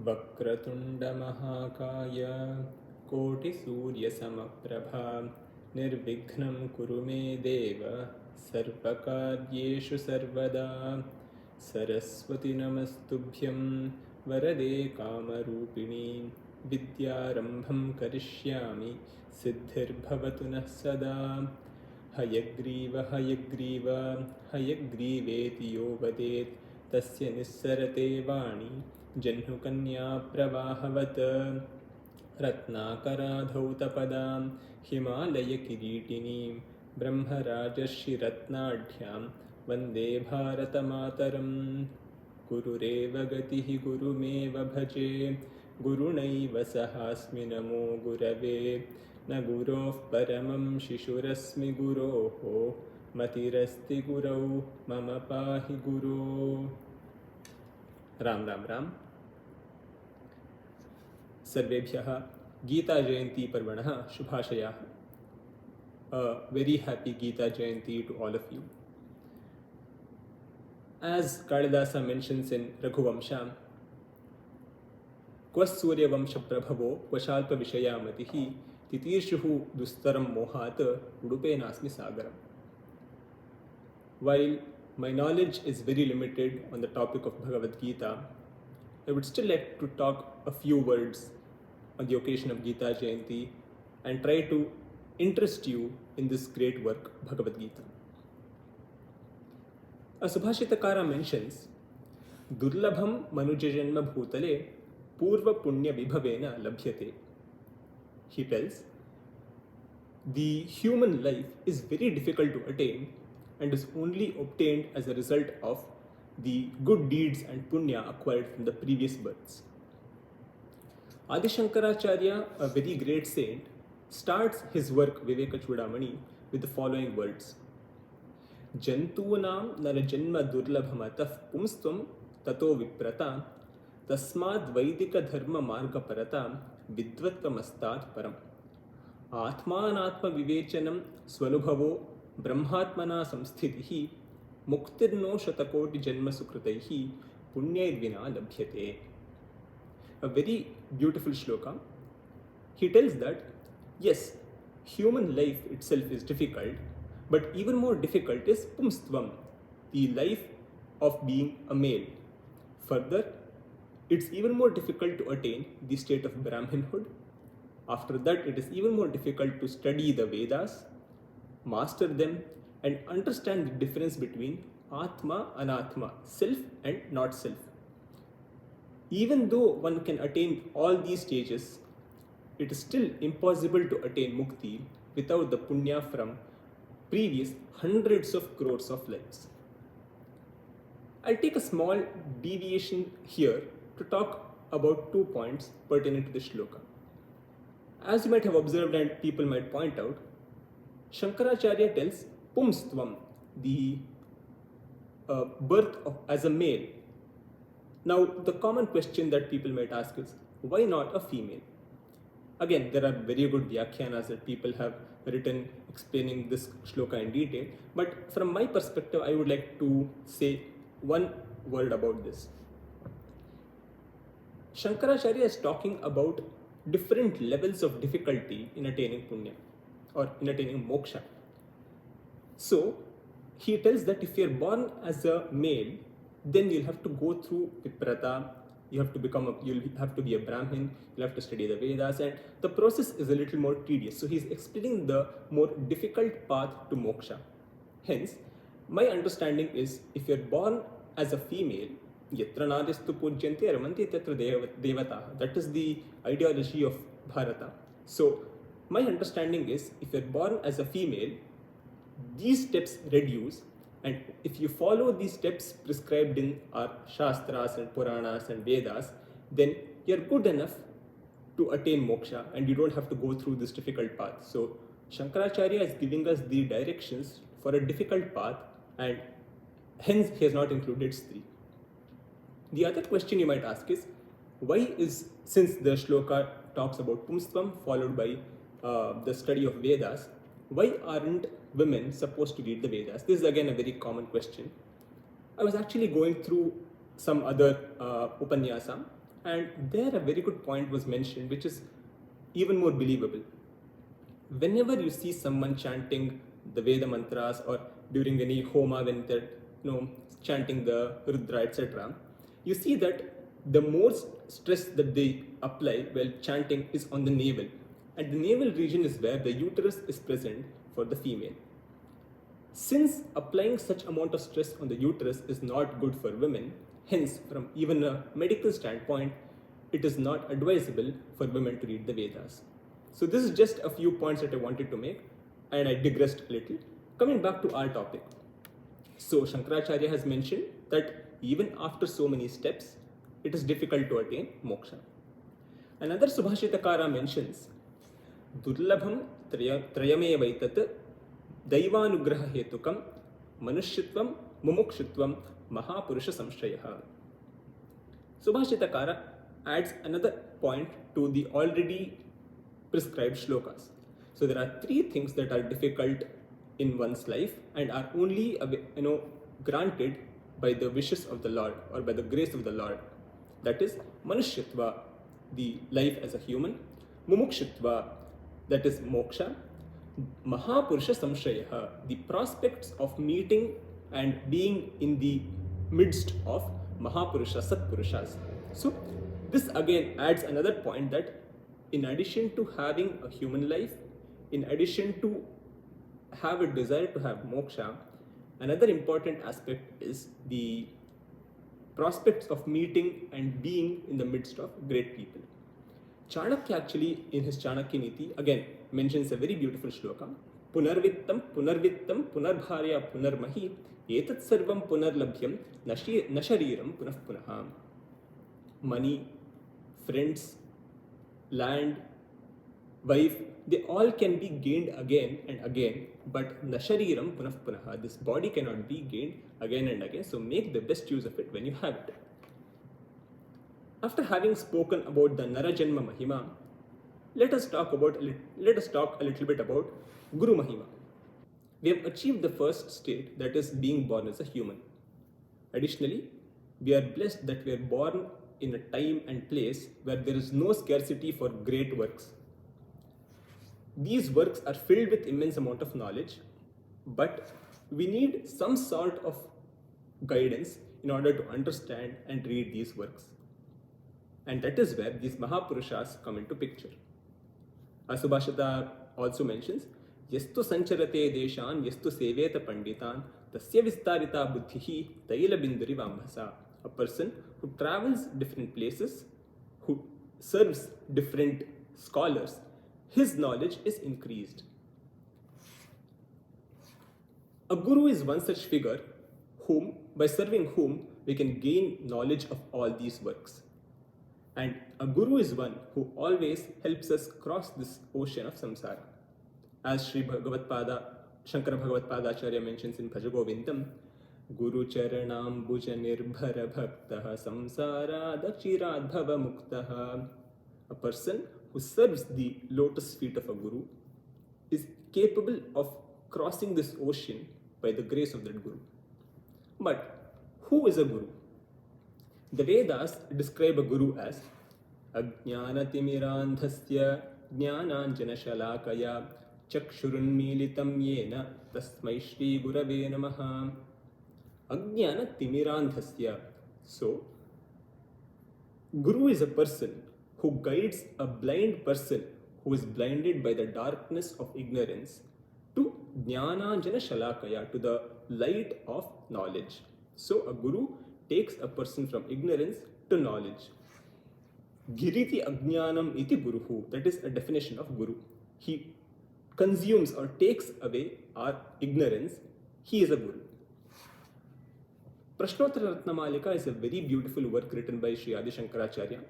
वक्रतुण्डमहाकाय कोटिसूर्यसमप्रभा निर्विघ्नं कुरु मे देव सर्वकार्येषु सर्वदा। सरस्वती नमस्तुभ्यं वरदे कामरूपिणी विद्यारम्भं करिष्यामि सिद्धिर्भवतु नः सदा। हयग्रीव हयग्रीव हयग्रीवेति यो वदेत् तस्य निस्सरते वाणी जह्नुकन्या प्रवाहवत्। रत्नाकराधौतपदां हिमालयकिरीटिनीं ब्रह्मराजर्षिरत्नाढ्यां वन्दे भारतमातरं। गुरुरेव गतिः गुरुमेव भजे गुरुणैव सहास्मि नमो गुरवे। न गुरोः परमं शिशुरस्मि गुरोः मतिरस्ति गुरौ मम पाहि गुरो। राम राम राम। सर्वेभ्यः Gita Jayanti पर्वणः शुभाशयाः। A very happy Gita Jayanthi to all of you. As Kalidasa mentions in Raghuvamsha, Kwas Surya Vamsha Prabhavo Kwashalpa Vishayamatihi Titirshuhu Dustaram Mohat Udupenasmi Sagaram. While my knowledge is very limited on the topic of Bhagavadgeetha, I would still like to talk a few words on the occasion of Gita Jayanthi and try to interest you in this great work, Bhagavadgeetha. A Subhashitakara mentions, Durlabham Manujajanma Bhutale Purva Punya Vibhavena Labhyate. He tells, the human life is very difficult to attain and is only obtained as a result of the good deeds and punya acquired from the previous births. Adi Shankaracharya, a very great saint, starts his work Viveka Chudamani with the following words. Jantunam narajanma durlabhamatah pumstvam tato viprata tasmad vaidika dharma marga parata vidvatvamastat param. Atmanatma vivechanam swanubhavo brahmatmana samsthitihi muktirno shatakoti janma sukritaihi punyairvina labhyate. A very beautiful shloka. He tells that, yes, human life itself is difficult, but even more difficult is pumstvam, the life of being a male. Further, it's even more difficult to attain the state of Brahminhood. After that, it is even more difficult to study the Vedas, master them, and understand the difference between Atma and Anatma, self and not self. Even though one can attain all these stages, it is still impossible to attain mukti without the punya from previous hundreds of crores of lives. I'll take a small deviation here to talk about 2 points pertaining to the shloka. As you might have observed and people might point out, Shankaracharya tells pumstvam, the birth as a male. Now, the common question that people might ask is, why not a female? Again, there are very good vyakhyanas that people have written explaining this shloka in detail, but from my perspective, I would like to say one word about this. Shankaracharya is talking about different levels of difficulty in attaining punya or in attaining moksha. So, he tells that if you're born as a male, then you'll have to go through viprata, you'll have to be a Brahmin, you'll have to study the Vedas, and the process is a little more tedious. So he's explaining the more difficult path to moksha. Hence, my understanding is, if you're born as a female, yatra nadistu pujyante ramanti tatra devata. That is the ideology of Bharata. So, my understanding is, if you're born as a female, these steps reduce, and if you follow these steps prescribed in our Shastras and Puranas and Vedas, then you're good enough to attain moksha and you don't have to go through this difficult path. So, Shankaracharya is giving us the directions for a difficult path, and hence he has not included Stri. The other question you might ask is, why is, since the shloka talks about pumstvam followed by the study of Vedas, why aren't women supposed to read the Vedas? This is again a very common question. I was actually going through some other upanyasa, And there a very good point was mentioned, which is even more believable. Whenever you see someone chanting the Veda mantras or during any homa when they're chanting the Rudra, etc., you see that the more stress that they apply while chanting is on the navel. And the navel region is where the uterus is present for the female. Since applying such amount of stress on the uterus is not good for women, hence from even a medical standpoint, it is not advisable for women to read the Vedas. So this is just a few points that I wanted to make, and I digressed a little. Coming back to our topic. So Shankaracharya has mentioned that even after so many steps, it is difficult to attain moksha. Another Subhashitakara mentions, Durlabham trayame vaitat Daivanugraha hetukam manushitvam mumukshitvam mahapurusha samshayah. Subhashitakara adds another point to the already prescribed shlokas. So there are three things that are difficult in one's life and are only granted by the wishes of the Lord or by the grace of the Lord. That is manushitva, the life as a human, mumukshitva, that is moksha, mahapurusha samshayah, the prospects of meeting and being in the midst of mahapurusha, satpurushas. So this again adds another point that in addition to having a human life, in addition to have a desire to have moksha, another important aspect is the prospects of meeting and being in the midst of great people. Chanakya actually in his Chanakya Niti again mentions a very beautiful shloka. Punarvittam punarvittam punarbharya punarmahi etat sarvam punarlabhyam nashariram punah punaha. Money, friends, land, wife, they all can be gained again and again, but nashariram punah punaha, this body cannot be gained again and again, so make the best use of it when you have it. After having spoken about the Narajanma Mahima, let us talk a little bit about Guru Mahima. We have achieved the first state, that is being born as a human. Additionally, we are blessed that we are born in a time and place where there is no scarcity for great works. These works are filled with immense amount of knowledge, but we need some sort of guidance in order to understand and read these works. And that is where these Mahapurushas come into picture. Asubhashita also mentions, Yastu sancharate deshan yastu seveta panditan tasya vistarita buddhihi taila binduri vambhasa. A person who travels different places, who serves different scholars, his knowledge is increased. A guru is one such figure by serving whom we can gain knowledge of all these works. And a guru is one who always helps us cross this ocean of samsara. As Sri Shankara Bhagavatpada Acharya mentions in Bhajagovindam, Guru Charanam Bhuja Nirbhara Bhaktaha Samsara Dachirat Bhava Muktaha. A person who serves the lotus feet of a guru is capable of crossing this ocean by the grace of that guru. But who is a guru? The Vedas describe a guru as Ajnana Timirandhasya Jnananjana Shalakaya Chakshurunmilitam Yena Tasmai Shri Gurave Namaha. Ajnana Timirandhasya. So, Guru is a person who guides a blind person who is blinded by the darkness of ignorance to Jnananjana Shalakaya, to the light of knowledge. So, a Guru takes a person from ignorance to knowledge. Giriti Ajnanam iti Guruhu. That is a definition of Guru. He consumes or takes away our ignorance. He is a Guru. Prashnottara Ratnamalika is a very beautiful work written by Sri Adi Shankaracharya.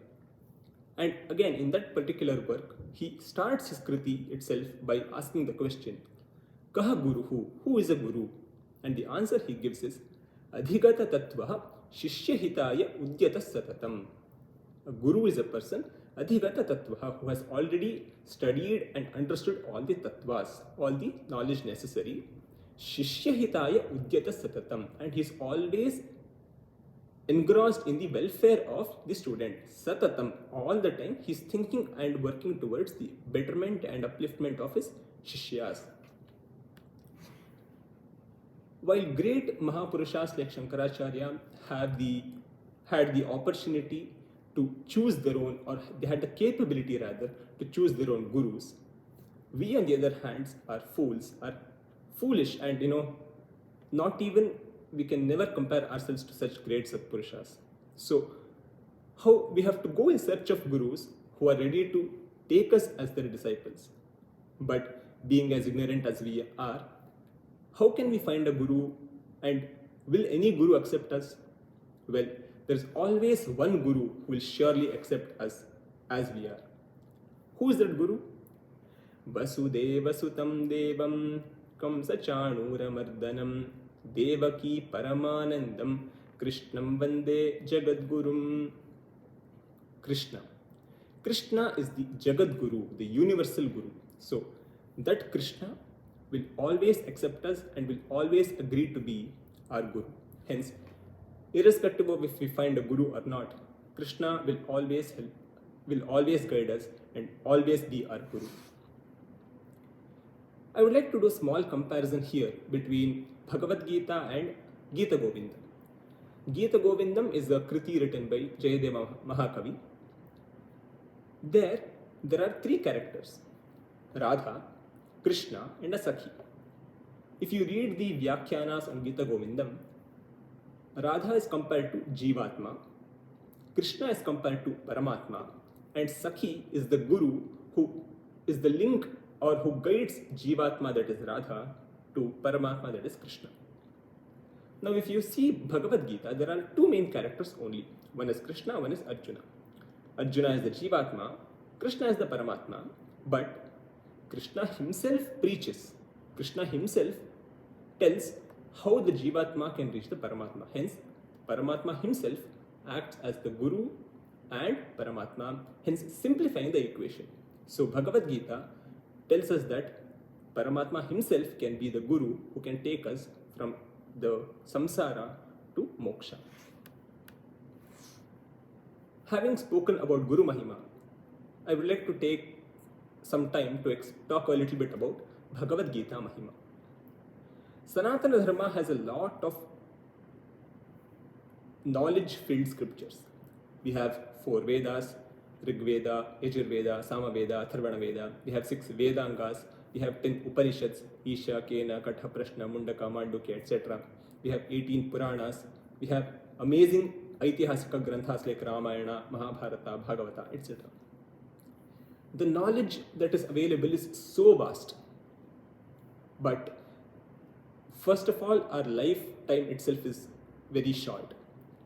And again, in that particular work, he starts his kriti itself by asking the question, Kaha Guruhu? Who is a Guru? And the answer he gives is, Adhigata Tattvaha Shishya Hitaya Udyata Satatam. A Guru is a person, Adhigata Tattvaha, who has already studied and understood all the tattvas, all the knowledge necessary. Shishya Hitaya Udyata Satatam. And he is always engrossed in the welfare of the student. Satatam, all the time, he's thinking and working towards the betterment and upliftment of his Shishyas. While great Mahapurushas like Shankaracharya had the opportunity to choose their own, or they had the capability rather, to choose their own gurus, we on the other hand are foolish, and not even, we can never compare ourselves to such great Satpurushas. So, how we have to go in search of gurus who are ready to take us as their disciples. But being as ignorant as we are, how can we find a guru, and will any guru accept us? Well, there's always one guru who will surely accept us as we are. Who is that guru? Vasudeva Sutam Devam Kamsa Chanuramardanam Devaki Paramanandam Krishnam Vande Jagadgurum. Krishna. Krishna is the Jagat Guru, the universal Guru. So, that Krishna will always accept us and will always agree to be our Guru. Hence, irrespective of if we find a Guru or not, Krishna will always help, will always guide us and always be our Guru. I would like to do a small comparison here between Bhagavadgeetha and Gita Govindam. Gita Govindam is a kriti written by Jayadeva Mahakavi. There are three characters: Radha, Krishna and a Sakhi. If you read the Vyakhyanas on Gita Govindam, Radha is compared to Jivatma, Krishna is compared to Paramatma, and Sakhi is the Guru who is the link or who guides Jivatma, that is Radha, to Paramatma, that is Krishna. Now if you see Bhagavad Gita, there are two main characters only. One is Krishna, one is Arjuna. Arjuna is the Jivatma, Krishna is the Paramatma, but Krishna himself preaches. Krishna himself tells how the Jivatma can reach the Paramatma. Hence, Paramatma himself acts as the Guru and Paramatma, hence simplifying the equation. So Bhagavad Gita tells us that Paramatma himself can be the Guru who can take us from the samsara to moksha. Having spoken about Guru Mahima, I would like to take some time to talk a little bit about Bhagavad Gita Mahima. Sanatana Dharma has a lot of knowledge-filled scriptures. We have 4 Vedas: Rig Veda, Yajur Veda, Sama Veda, Atharvana Veda. We have 6 Vedangas. We have 10 Upanishads: Isha, Kena, Katha, Prashna, Mundaka, Mandukya, etc. We have 18 Puranas. We have amazing Aitihasika Granthas like Ramayana, Mahabharata, Bhagavata, etc. The knowledge that is available is so vast. But first of all, our lifetime itself is very short.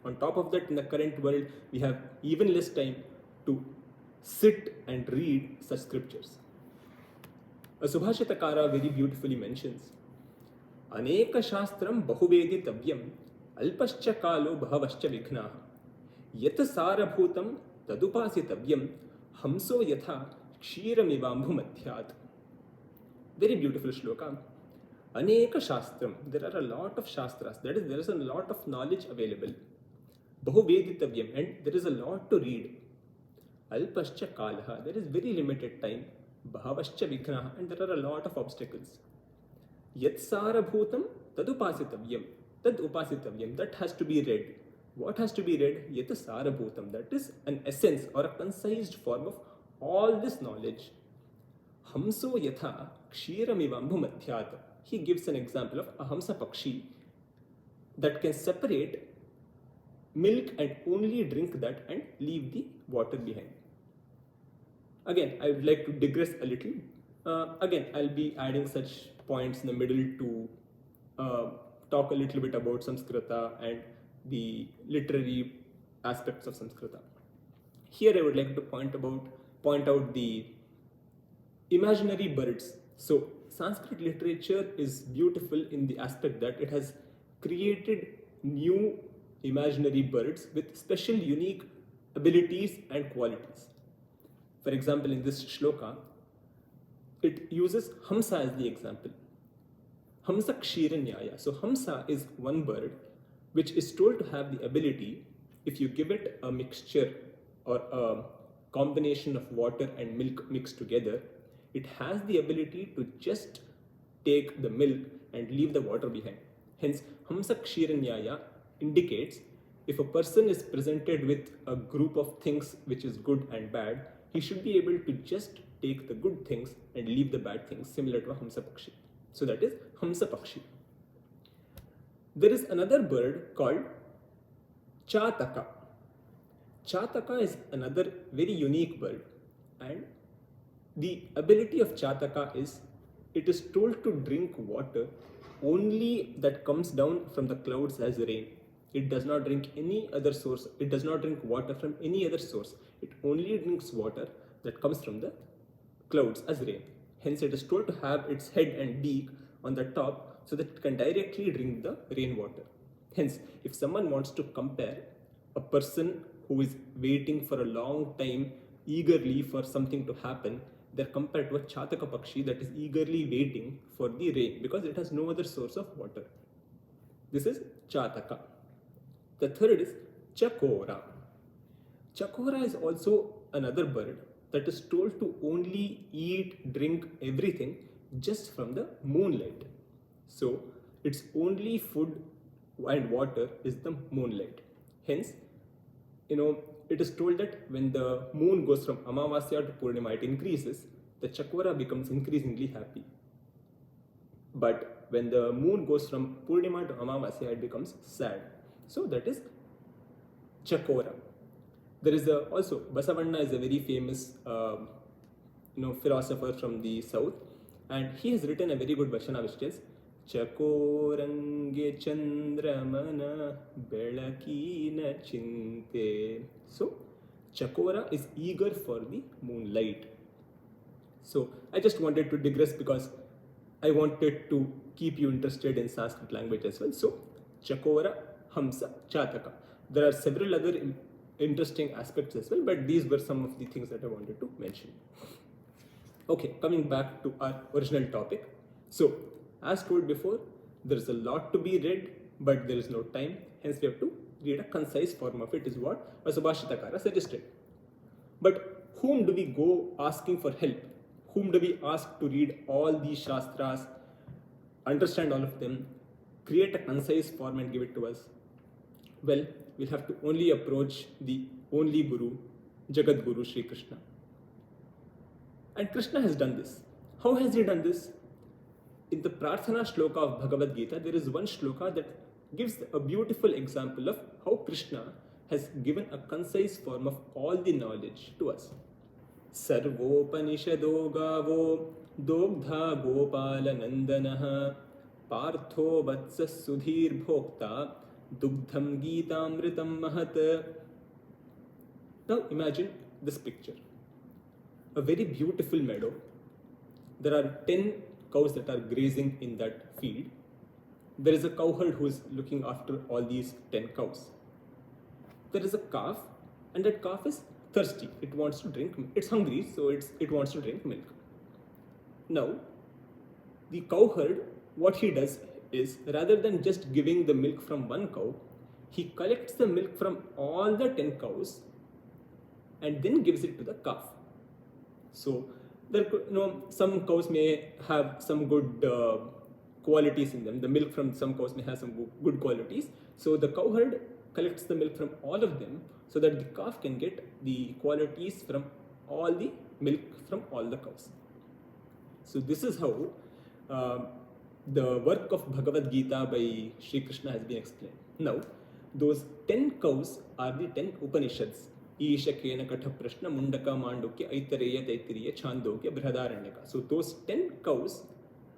On top of that, in the current world, we have even less time to sit and read such scriptures. A Subhashitakara very beautifully mentions, Aneka Shastram Bahuvedi Alpascha Kalo Bhavascha Vighnaha Yata Sarabhutam Tadupasitavyam Hamso Yatha Kshiramivambhu Madhyat. Very beautiful shloka. Aneka Shastram. There are a lot of Shastras. That is, there is a lot of knowledge available. Bahuvedittavyam, and there is a lot to read. Alpascha Kalaha. There is very limited time. Bhavascha Vighnaha, and there are a lot of obstacles. Yat Sarabhutam Tadupasitavyam. Tad Upasitavyam. That has to be read. What has to be read? Yat Sarabhutam. That is an essence or a concised form of all this knowledge. Hamso Yatha Kshiramivambhu Madhyat. He gives an example of a Hamsa Pakshi that can separate milk and only drink that and leave the water behind. Again, I would like to digress a little. Again, I'll be adding such points in the middle to talk a little bit about Samskrita and the literary aspects of Samskrita. Here I would like to point out the imaginary birds. So Sanskrit literature is beautiful in the aspect that it has created new imaginary birds with special unique abilities and qualities. For example, in this shloka, it uses Hamsa as the example. Hamsa Kshiranyaya. So Hamsa is one bird which is told to have the ability, if you give it a mixture or a combination of water and milk mixed together, it has the ability to just take the milk and leave the water behind. Hence, Hamsa Kshiranyaya indicates if a person is presented with a group of things which is good and bad, he should be able to just take the good things and leave the bad things, similar to a Hamsa Pakshi. So that is Hamsa Pakshi. There is another bird called Chataka. Chataka is another very unique bird, and the ability of Chataka is it is told to drink water only that comes down from the clouds as rain. It does not drink any other source. It does not drink water from any other source. It only drinks water that comes from the clouds as rain. Hence, it is told to have its head and beak on the top so that it can directly drink the rainwater. Hence, if someone wants to compare a person who is waiting for a long time eagerly for something to happen, they're compared to a Chataka Pakshi that is eagerly waiting for the rain because it has no other source of water. This is Chataka. The third is Chakora. Chakora is also another bird that is told to only eat, drink everything just from the moonlight. So its only food and water is the moonlight. Hence, it is told that when the moon goes from Amavasya to Purnima, it increases, the Chakora becomes increasingly happy. But when the moon goes from Purnima to Amavasya, it becomes sad. So that is Chakora. There is also Basavanna is a very famous philosopher from the south, and he has written a very good Vachana which says Chakorange Chandramana Belakina Chinte. So Chakora is eager for the moonlight. So I just wanted to digress because I wanted to keep you interested in Sanskrit language as well. So Chakora, Hamsa, Chataka. There are several other interesting aspects as well, but these were some of the things that I wanted to mention. Okay, coming back to our original topic. So, as told before, there is a lot to be read, but there is no time. Hence, we have to read a concise form of it, is what Vasubhashitakara suggested. But whom do we go asking for help? Whom do we ask to read all these Shastras, understand all of them, create a concise form and give it to us? Well, we'll have to only approach the only Guru, Jagat Guru Sri Krishna. And Krishna has done this. How has he done this? In the Prarthana shloka of Bhagavadgeetha, there is one shloka that gives a beautiful example of how Krishna has given a concise form of all the knowledge to us. Sarvopanishado gavo dogdha gopala nandanaha partho vatsas sudhir bhokta dugdham geetamritam mahat. Now imagine this picture. A very beautiful meadow. There are 10 cows that are grazing in that field. There is a cowherd who is looking after all these 10 cows. There is a calf, and that calf is thirsty. It wants to drink milk. It's hungry, so it wants to drink milk. Now, the cowherd, what he does is, rather than just giving the milk from one cow, he collects the milk from all the 10 cows and then gives it to the calf. So, some cows may have some good qualities in them. The milk from some cows may have some good qualities. So, the cowherd collects the milk from all of them so that the calf can get the qualities from all the milk from all the cows. So, this is how the work of Bhagavadgeetha by Sri Krishna has been explained. Now, those 10 cows are the 10 Upanishads. Isha Kena Katha Prashna Mundaka Mandukya Aitareya Taitiriya Chandogya Brihadaranyaka. So those 10 cows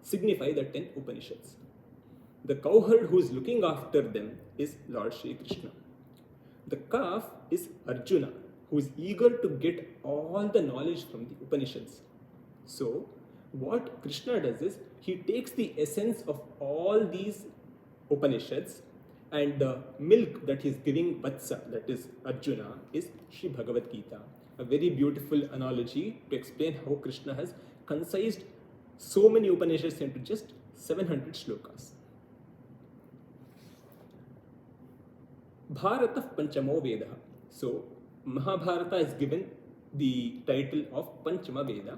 signify the 10 Upanishads. The cowherd who is looking after them is Lord Sri Krishna. The calf is Arjuna, who is eager to get all the knowledge from the Upanishads. So what Krishna does is, he takes the essence of all these Upanishads, and the milk that he is giving Vatsa, that is Arjuna, is Sri Bhagavadgeetha. A very beautiful analogy to explain how Krishna has concised so many Upanishads into just 700 shlokas. Bharatah Panchamo Vedah. So Mahabharata is given the title of Panchama Veda,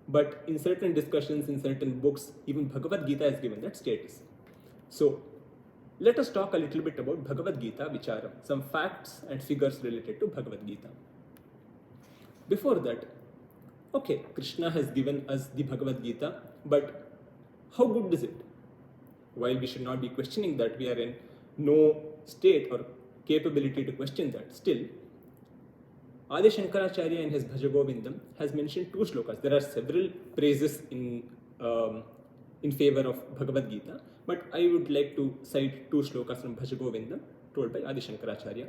but in certain discussions, in certain books, even Bhagavad Gita is given that status. So let us talk a little bit about Bhagavad Gita Vicharam, some facts and figures related to Bhagavad Gita. Before that, okay, Krishna has given us the Bhagavad Gita, but how good is it? While we should not be questioning that, we are in no state or capability to question that. Still, Adi Shankaracharya in his Bhajagovindam has mentioned 2 shlokas. There are several praises in favor of Bhagavad Gita, but I would like to cite 2 shlokas from Bhajagovindam told by Adi Shankaracharya.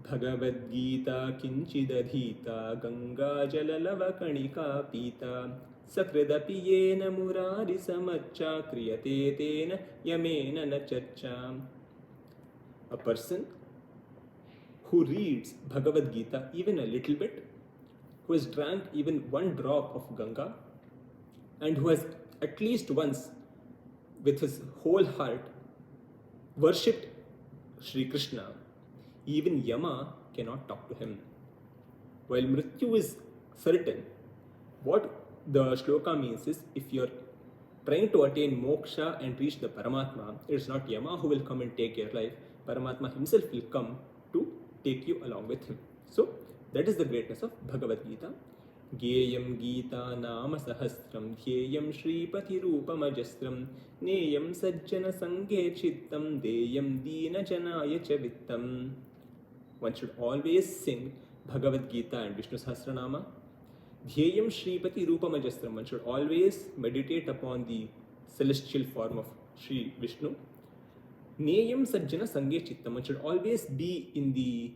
Bhagavadgeetha kinchidadhita ganga jalalava pita sakridapi yena murari samaccha kriyate tena yamena na charcha. A person who reads Bhagavad Gita even a little bit, who has drank even 1 drop of Ganga, and who has at least once with his whole heart worshipped Sri Krishna, even Yama cannot talk to him. While Mrityu is certain, what the shloka means is, if you're trying to attain moksha and reach the Paramatma, it's not Yama who will come and take your life. Paramatma himself will come to take you along with him. So that is the greatness of Bhagavad Gita. Geyam Gita Nama Sahasram Dhyeyam Shripati Rupamajastram Neyam Sajjana Sange Chittam Deyam Dina Janaya Chavittam. One should always sing Bhagavad Gita and Vishnu Sahasranama. Dhyeyam Shripati Rupamajastram. One should always meditate upon the celestial form of Sri Vishnu. Neyam Sajjana Sange Chittam. One should always be in the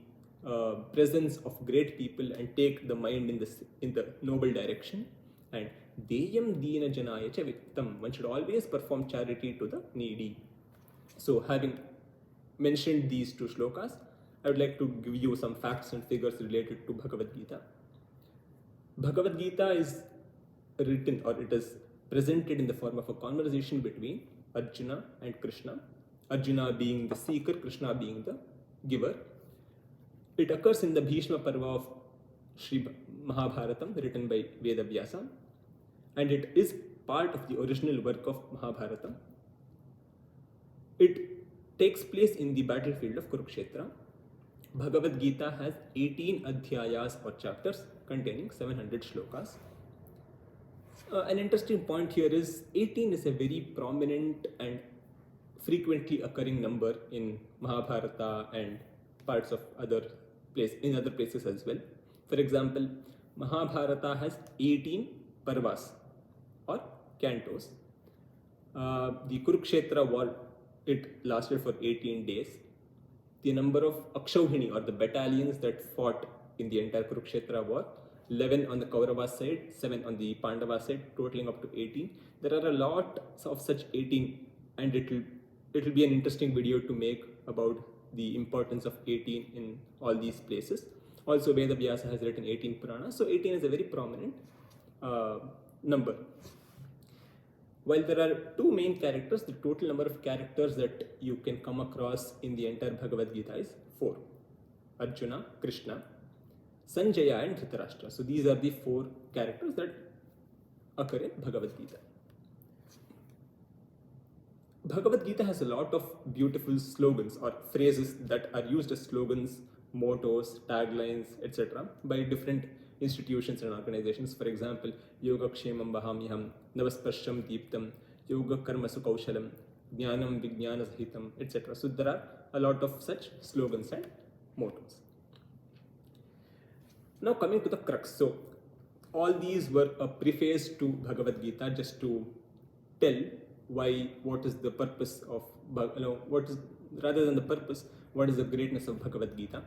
presence of great people and take the mind in the noble direction. And Deyam Dina Janaya Chavittam. One should always perform charity to the needy. So, having mentioned these 2 shlokas, I would like to give you some facts and figures related to Bhagavad Gita. Bhagavad Gita is written, or it is presented in the form of a conversation between Arjuna and Krishna. Arjuna being the seeker, Krishna being the giver. It occurs in the Bhishma Parva of Sri Mahabharatam, written by Vedavyasa, and it is part of the original work of Mahabharata. It takes place in the battlefield of Kurukshetra. Bhagavad Gita has 18 adhyayas or chapters containing 700 shlokas. An interesting point here is 18 is a very prominent and frequently occurring number in Mahabharata and parts of other places as well. For example, Mahabharata has 18 parvas or cantos. The Kurukshetra war, it lasted for 18 days. The number of Akshauhini or the battalions that fought in the entire Kurukshetra war, 11 on the Kaurava side, 7 on the Pandava side, totaling up to 18. There are a lot of such 18, and it will be an interesting video to make about the importance of 18 in all these places. Also, Vedavyasa has written 18 Puranas, so 18 is a very prominent number. While there are 2 main characters, the total number of characters that you can come across in the entire Bhagavad Gita is 4. Arjuna, Krishna, Sanjaya and Dhritarashtra. So these are the 4 characters that occur in Bhagavad Gita. Bhagavad Gita has a lot of beautiful slogans or phrases that are used as slogans, mottos, taglines, etc. by different institutions and organizations. For example, Yoga Kshemam Vahamyaham, Navasparsham Deeptam, Yoga Karma Sukaushalam, Jnanam Vijnana Sahitam, etc. So there are a lot of such slogans and mottos. Now coming to the crux. So all these were a preface to Bhagavad Gita, just to tell what is the purpose of, rather than the purpose, what is the greatness of Bhagavad Gita.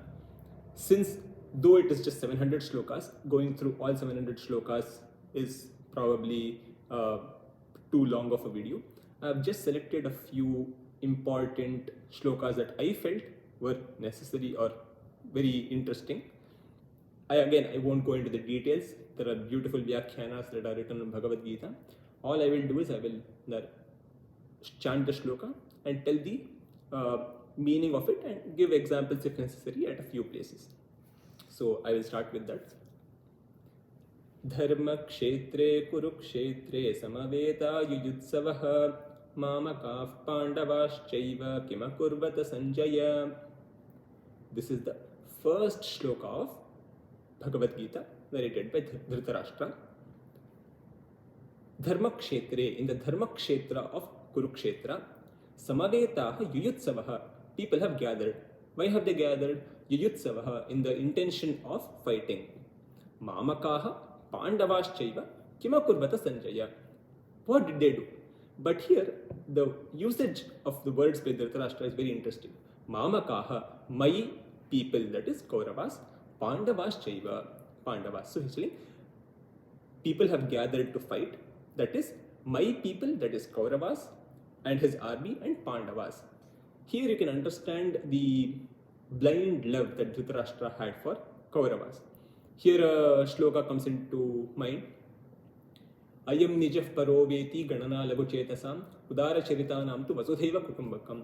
Since though it is just 700 shlokas, going through all 700 shlokas is probably too long of a video. I have just selected a few important shlokas that I felt were necessary or very interesting. I won't go into the details. There are beautiful vyakhyanas that are written on Bhagavad Gita. All I will do is I will chant the shloka and tell the meaning of it and give examples if necessary at a few places. So I will start with that. Dharma kshetre kurukshetre samaveta yuyutsavah mamakav pandavaschaiva kimakurvata sanjaya. This is the first shloka of Bhagavadgeetha narrated by Dhritarashtra. Dharma kshetre, in the Dharma kshetra of Kurukshetra, samavetaha yuyutsavaha, people have gathered. Why have they gathered? Yuyutsavaha, in the intention of fighting. Mamakaha pandavaschaiva kimakurvata sanjaya. What did they do? But here, the usage of the words by Dhritarashtra is very interesting. Mamakaha, my people, that is Kauravas, pandavaschaiva, Pandavas. So actually, people have gathered to fight, that is my people, that is Kauravas and his army, and Pandavas. Here you can understand the blind love that Dhritarashtra had for Kauravas. Here a shloka comes into mind. Ayam nijah paroveti ganana lagu chetasam udara charitanam tu vasudhaiva kutumbakam.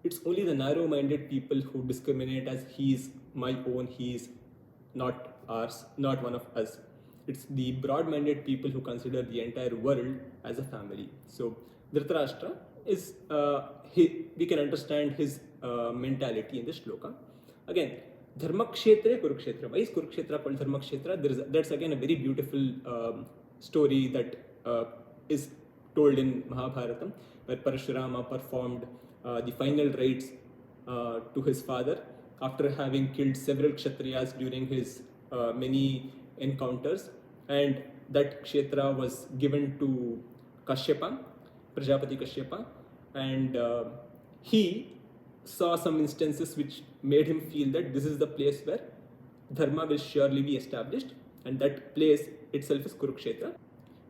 It's only the narrow-minded people who discriminate as he is my own, he is not ours, not one of us. It's the broad-minded people who consider the entire world as a family. So Dhritarashtra is, we can understand his mentality in this shloka. Again, Dharma kshetra Kurukshetra. Why is Kurukshetra called Dharma kshetra? That's again a very beautiful story that is told in Mahabharata, where Parashurama performed the final rites to his father after having killed several Kshatriyas during his many encounters, and that kshetra was given to Kashyapa, Prajapati Kashyapa, and he saw some instances which made him feel that this is the place where dharma will surely be established, and that place itself is Kurukshetra.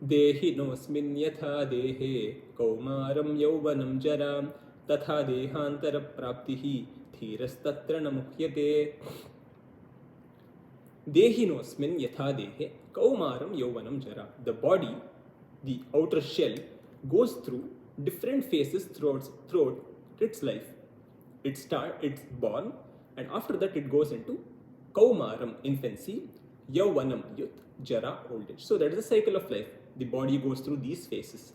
Dehi nosmin yatha dehe kaumaram yauvanam jaram tatha dehantara praptihi dhirastatra namuhyate. Dehinosmin yatha dehe kaumaram yauvanam jara. The body, the outer shell, goes through different phases throughout its life. It's born, and after that it goes into kaumaram, infancy, yauvanam, youth, jara, old age. So that is the cycle of life. The body goes through these phases.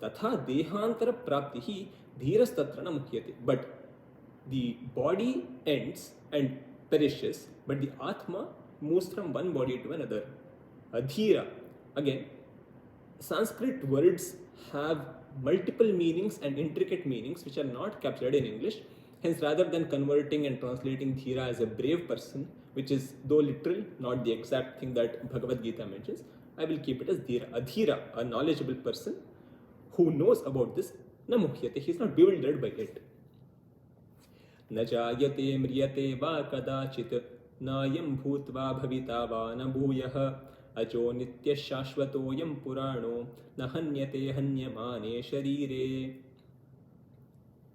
Tatha dehantara praptihi dhirastatra namuhyate. But the body ends and perishes, but the atma moves from one body to another. Adhira. Again, Sanskrit words have multiple meanings and intricate meanings which are not captured in English. Hence, rather than converting and translating Dhira as a brave person, which is though literal, not the exact thing that Bhagavad-Geetha mentions, I will keep it as Dhira. Adhira, a knowledgeable person who knows about this, na muhyate, he is not bewildered by it. Na jayate mriyate va kadachit nayam bhutva bhavita va na bhuyah ajo nitya shashvatoyam purano na hanyate hanyamane sharire.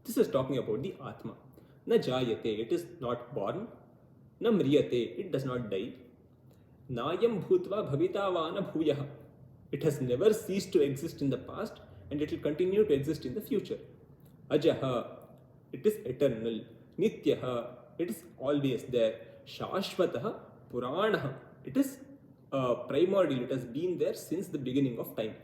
This is talking about the Atma. Na jayate, it is not born. Na mriyate, it does not die. Nayam bhutva bhavita va na bhuyah. It has never ceased to exist in the past, and it will continue to exist in the future. Ajaha, it is eternal. Nityaha, it is always there. Shashvataha, Puranaha, it is primordial, it has been there since the beginning of time.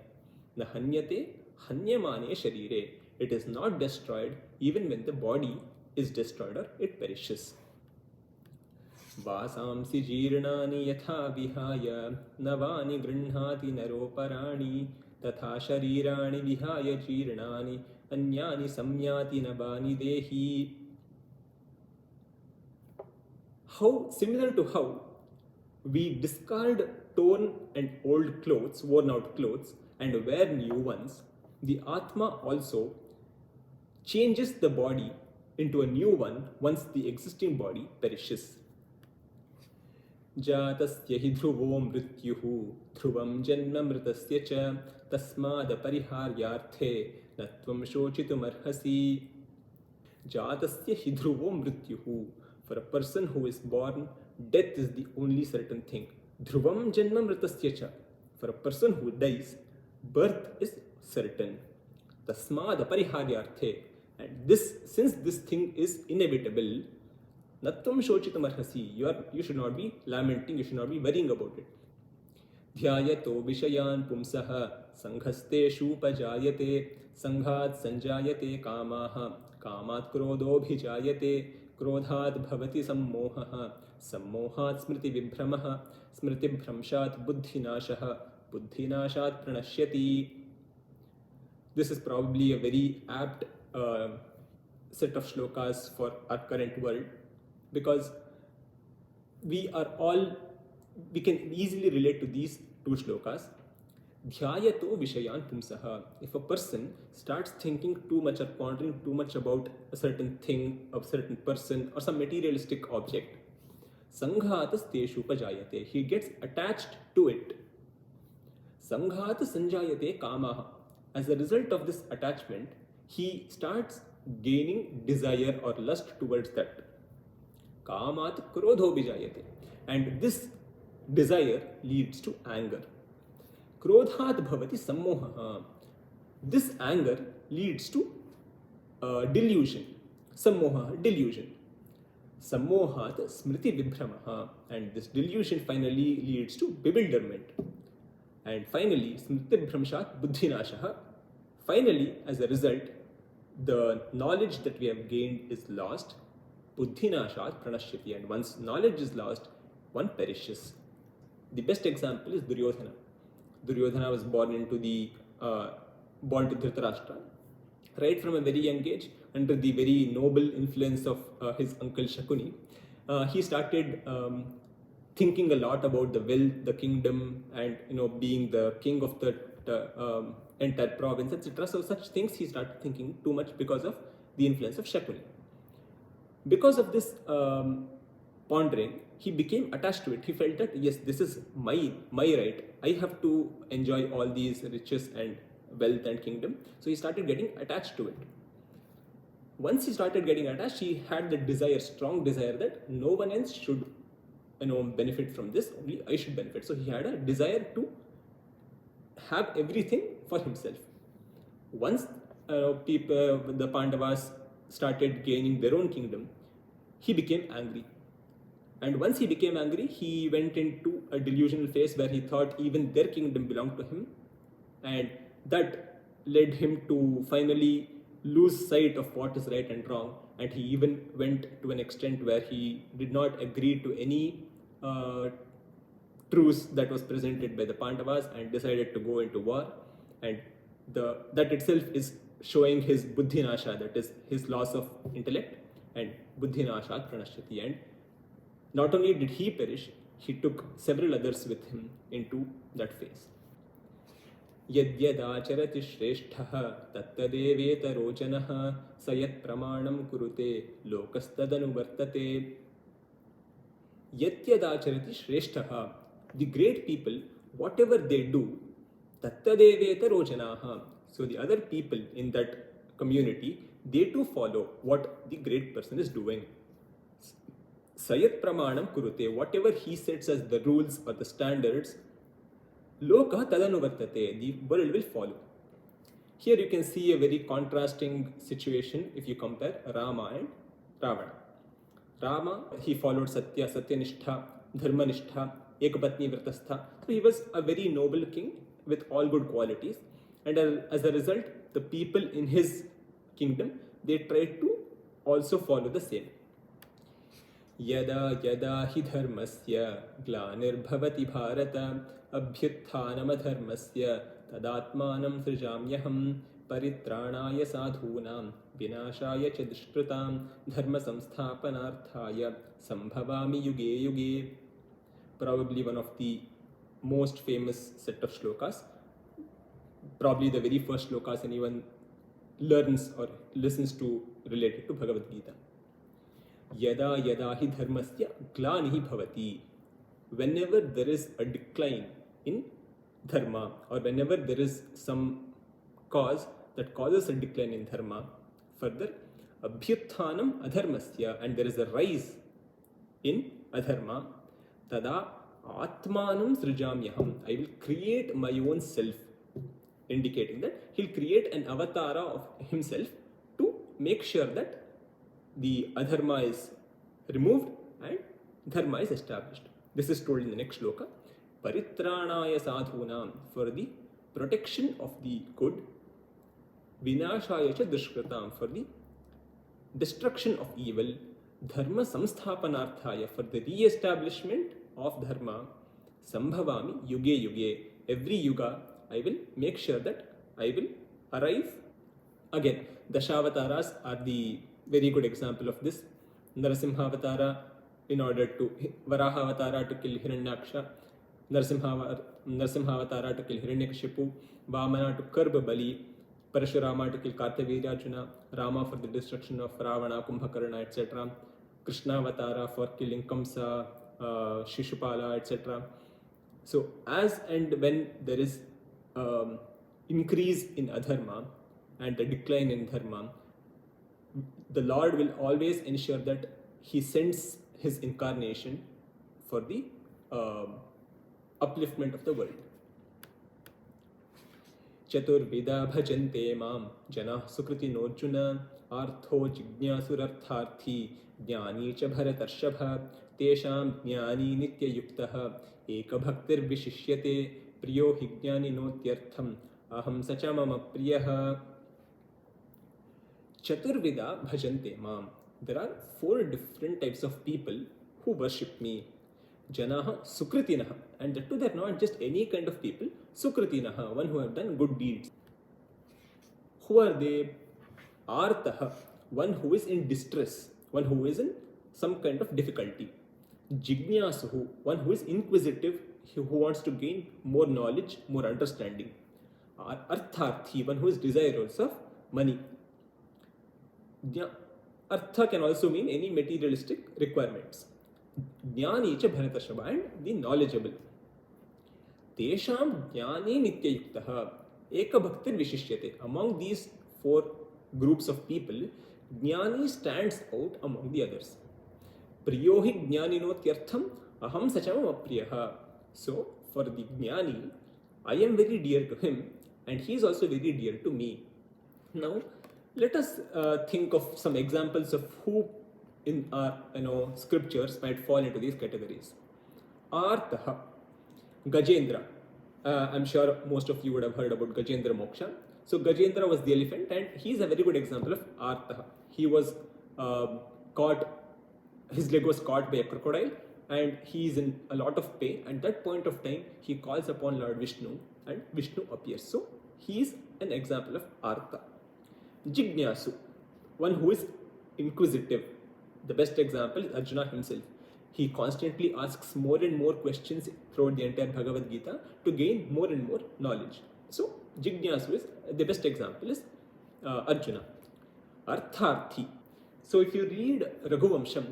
Nahanyate, hanyamane sharire, it is not destroyed even when the body is destroyed or it perishes. Vasamsi jirnani yatha vihaya navani grinhati naroparani tatha sharirani vihaya jirnani anyani samyati navani dehi. How similar to how we discard torn and old clothes, worn out clothes, and wear new ones, the Atma also changes the body into a new one once the existing body perishes. Jatasya hi dhruvo mrityuhu dhruvam janma mritasya cha tasmad pariharyarthe natvam shochitum arhasi. Jatasya hi dhruvo mrityuhu. For a person who is born, death is the only certain thing. Dhruvam janma mritasya cha. For a person who dies, birth is certain. Tasmad apariharyarthe. And since this thing is inevitable, natvam shochitam arhasi, you should not be lamenting, you should not be worrying about it. Dhyayato vishayan pumsaha sanghaste shupajayate sanghat sanjayate kamaha kamat krodho bhijayate krodhat bhavati sammohaha sammohat smriti vibhramaha smriti bhramshat buddhinashaha buddhinashat pranashyati. This is probably a very apt set of shlokas for our current world, because we can easily relate to these two shlokas. Dhyayato vishayan pumsaha. If a person starts thinking too much or pondering too much about a certain thing, a certain person, or some materialistic object, sanghatas teshu pajayate. He gets attached to it. Sanghat sanjayate kamaha. As a result of this attachment, he starts gaining desire or lust towards that. Kamat krodho bijayate. And this desire leads to anger. Krodhat bhavati sammoha. This anger leads to delusion. Sammoha, delusion. Sammohat smriti vibhramaha. And this delusion finally leads to bewilderment. And finally, smriti bhramshat buddhinashaha. Finally, as a result, the knowledge that we have gained is lost. Buddhinashat pranashyati. And once knowledge is lost, one perishes. The best example is Duryodhana. Duryodhana was born to Dhritarashtra. Right from a very young age, under the very noble influence of his uncle Shakuni, he started thinking a lot about the wealth, the kingdom, and being the king of the entire province, etc. So such things he started thinking too much because of the influence of Shakuni. Because of this pondering, he became attached to it. He felt that yes, this is my right. I have to enjoy all these riches and wealth and kingdom. So he started getting attached to it. Once he started getting attached, he had the desire, strong desire, that no one else should benefit from this, only I should benefit. So he had a desire to have everything for himself. Once the Pandavas started gaining their own kingdom, he became angry. And once he became angry, he went into a delusional phase where he thought even their kingdom belonged to him. And that led him to finally lose sight of what is right and wrong. And he even went to an extent where he did not agree to any truce that was presented by the Pandavas and decided to go into war. And that itself is showing his buddhinasha, that is his loss of intellect, and buddhinashat pranashyati. And not only did he perish, he took several others with him into that phase. Yadyadacharati shresthaha tattadevetaro janaha sayat pramanam kurute lokastadanuvartate. Yadyadacharati shresthaha. The great people, whatever they do, tattadevetaro janaha. So the other people in that community, they too follow what the great person is doing. Sayat pramanam kurute. Whatever he sets as the rules or the standards, loka tadanuvartate, the world will follow. Here you can see a very contrasting situation if you compare Rama and Ravana. Rama, he followed Satya, Satyanishtha, Dharmanishtha, Ekapatni Vratastha. So he was a very noble king with all good qualities. And as a result, the people in his kingdom, they tried to also follow the same. Yada yada hi dharmasya glanirbhavati bharata abhyuttanamadharmasya tadatmanam srijamyaham paritranaya sadhunam vinashaya ch dushkritam dharma samsthapanarthaya sambhavami yuge yuge. Probably one of the most famous set of shlokas. Probably the very first shlokas anyone learns or listens to related to Bhagavadgeetha. Yada yada hi dharmasya glanihi bhavati. Whenever there is a decline in dharma, or whenever there is some cause that causes a decline in dharma, further, abhyutthanam adharmasya, and there is a rise in adharma, tada atmanam srijamyaham. I will create my own self, indicating that he'll create an avatara of himself to make sure that the adharma is removed and dharma is established. This is told in the next shloka. Paritranaya sadhunam, for the protection of the good, vinashaya cha dushkratam, for the destruction of evil, dharma samsthapanarthaya, for the re-establishment of dharma, sambhavami yuge yuge, every yuga I will make sure that I will arrive again. Dashavataras are the very good example of this. Narasimhavatara in order to, Varahavatara to kill Hiranyaksha, Narasimhavatara to kill Hiranyakashipu, Vamana to curb Bali, Parashurama to kill Kartavirya, Rama for the destruction of Ravana, Kumbhakarna, etc. Krishnavatara for killing Kamsa, Shishupala, etc. So as and when there is increase in adharma and a decline in dharma, the Lord will always ensure that He sends His incarnation for the upliftment of the world. Chaturvida bhajante mam jana sukriti norjuna artho jignasurartharthi jnani cha bharatarshapha tesham jnani nitya yuktaha ekabhaktir vishishyate priyo hi jnani notyartham aham sacha mama priyaha. Chaturvida bhajante mam. There are 4 different types of people who worship me. Janaha sukritinaha, and that too, they are not just any kind of people. Sukritinaha, one who have done good deeds. Who are they? Artaha, one who is in distress, one who is in some kind of difficulty. Jignasuhu, one who is inquisitive, who wants to gain more knowledge, more understanding. Artharthi, one who is desirous of money. Artha can also mean any materialistic requirements. Jnani cha bharatarshava, and the knowledgeable. Tesham jnani nitya yuktaha eka bhaktir vishishyate. Among these 4 groups of people, jnani stands out among the others. Priyohi jnani notyartham aham sacham apriyaha. So for the jnani, I am very dear to him and he is also very dear to me. Now let us think of some examples of who in our scriptures might fall into these categories. Artaha, Gajendra. I'm sure most of you would have heard about Gajendra Moksha. So Gajendra was the elephant, and he is a very good example of Artaha. He was caught, his leg was caught by a crocodile, and he is in a lot of pain. At that point of time, he calls upon Lord Vishnu, and Vishnu appears. So he is an example of Artha. Jignasu, one who is inquisitive. The best example is Arjuna himself. He constantly asks more and more questions throughout the entire Bhagavadgeetha to gain more and more knowledge. So, Jignasu is the best example is Arjuna. Artharthi. So, if you read Raghuvamsham,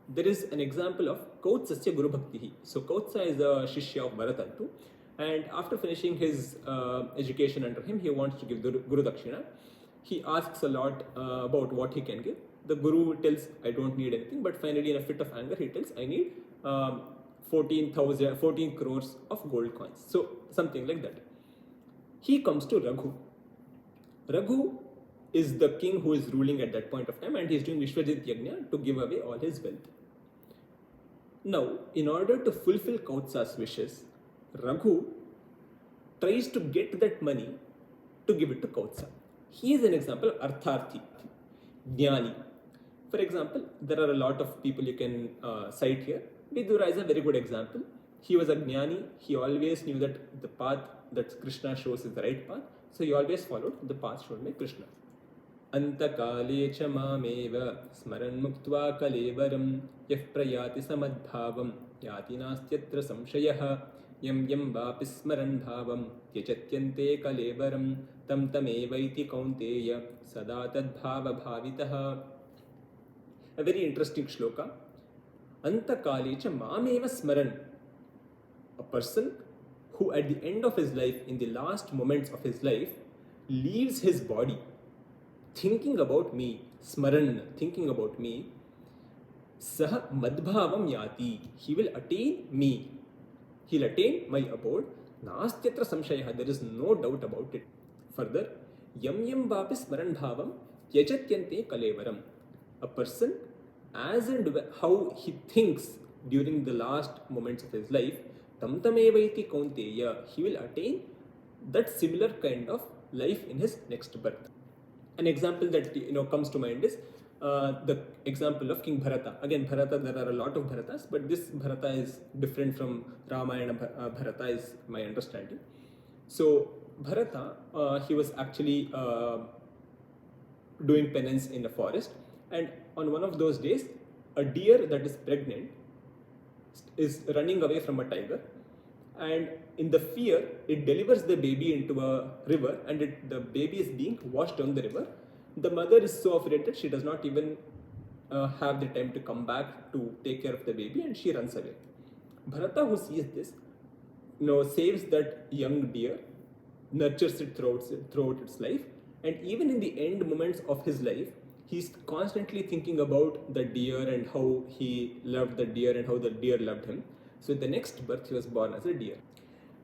there is an example of Kautsasya Guru Bhaktihi. So, Kautsa is a Shishya of Bharatantu, and after finishing his education under him, he wants to give the Guru Dakshina. He asks a lot about what he can give. The Guru tells, I don't need anything, but finally in a fit of anger, he tells, I need 14 crores of gold coins. So, something like that. He comes to Raghu. Raghu is the king who is ruling at that point of time, and he is doing Vishwajit Yajna to give away all his wealth. Now, in order to fulfill Kautsa's wishes, Raghu tries to get that money to give it to Kautsa. He is an example of Artharthi, Jnani. For example, there are a lot of people you can cite here. Vidura is a very good example. He was a Jnani. He always knew that the path that Krishna shows is the right path. So he always followed the path shown by Krishna. Antakale cha mameva smaran muktva kalevaram yah prayati samadbhavam yati nastyatra samshayaha yam yam vapi smaran bhavam yachatyante kalevaram tam tamevaiti kaunteya sada tadbhava bhavitaha. A very interesting shloka. Antakale cha mameva smaran. A person who at the end of his life, in the last moments of his life, leaves his body thinking about me, smaran, thinking about me, saha madbhavam yati, he will attain me. He'll attain my abode. Nastyatra samshayah, there is no doubt about it. Further, yam yam vapi smaran bhavam Yajatyante kalevaram. A person, as and how he thinks during the last moments of his life, tam tamevaiti kaunteya, he will attain that similar kind of life in his next birth. An example that comes to mind is the example of King Bharata. Again, Bharata, there are a lot of Bharatas, but this Bharata is different from Ramayana Bharata, is my understanding. So Bharata, he was actually doing penance in a forest, and on one of those days, a deer that is pregnant is running away from a tiger, and in the fear, it delivers the baby into a river, and the baby is being washed down the river. The mother is so afraid that she does not even have the time to come back to take care of the baby, and she runs away. Bharata, who sees this, saves that young deer, nurtures it throughout its life, and even in the end moments of his life, he's constantly thinking about the deer and how he loved the deer and how the deer loved him. So in the next birth, he was born as a deer.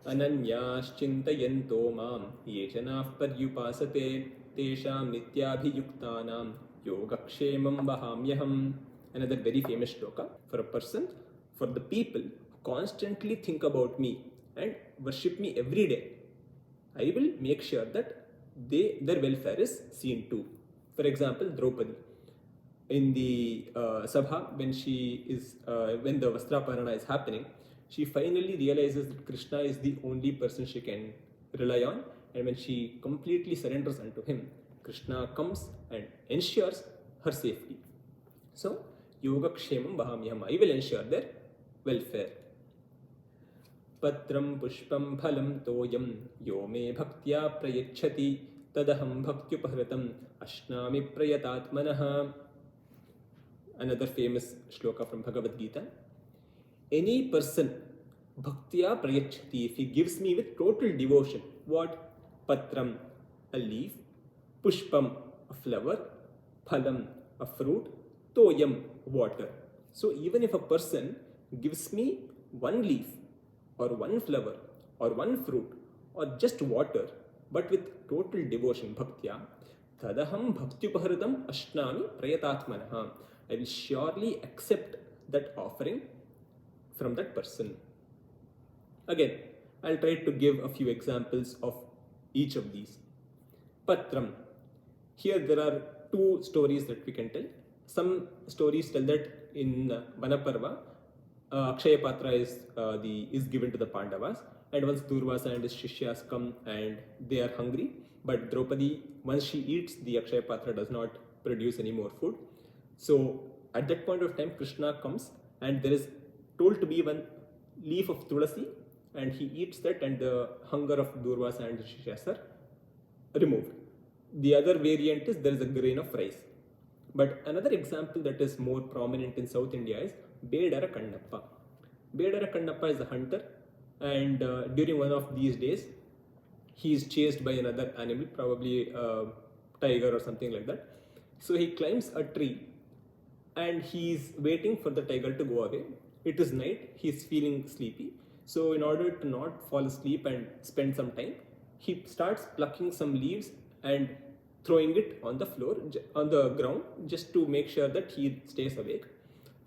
Ananyaschintayanto mam ye janah paryupasate tesham nityabhiyuktanam yogakshemam vahamyaham. Another very famous shloka for a person, for the people who constantly think about me and worship me every day. I will make sure that their welfare is seen too. For example, Draupadi. In the Sabha, when the Vastraparana is happening, she finally realizes that Krishna is the only person she can rely on, and when she completely surrenders unto him, Krishna comes and ensures her safety. So, Yogakshemam Vahamyam, I will ensure their welfare. Patram pushpam phalam toyam yo me bhaktya prayachati tadaham bhaktyupahratam ashnami prayatatmanaha. Another famous shloka from Bhagavadgeetha. Any person bhaktya prayachati, if he gives me with total devotion, what? Patram, a leaf; pushpam, a flower; phalam, a fruit; toyam, water. So even if a person gives me one leaf or one flower or one fruit or just water, but with total devotion, bhaktya, tadaham bhaktyupahritam ashnami prayatatmanaha, I will surely accept that offering from that person. Again, I'll try to give a few examples of each of these. Patram. Here there are two stories that we can tell. Some stories tell that in Vanaparva, Akshaya Patra is given to the Pandavas, and once Durvasa and his Shishyas come and they are hungry, but Draupadi, once she eats, the Akshaya Patra does not produce any more food. So at that point of time, Krishna comes and there is told to be one leaf of Tulasi, and he eats that, and the hunger of Durvasa and Shishyas are removed. The other variant is there is a grain of rice. But another example that is more prominent in South India is Bedara Kannappa. Bedara Kannappa is a hunter, and during one of these days, he is chased by another animal, probably a tiger or something like that. So he climbs a tree and he is waiting for the tiger to go away. It is night, he is feeling sleepy. So in order to not fall asleep and spend some time, he starts plucking some leaves and throwing it on the floor, on the ground, just to make sure that he stays awake.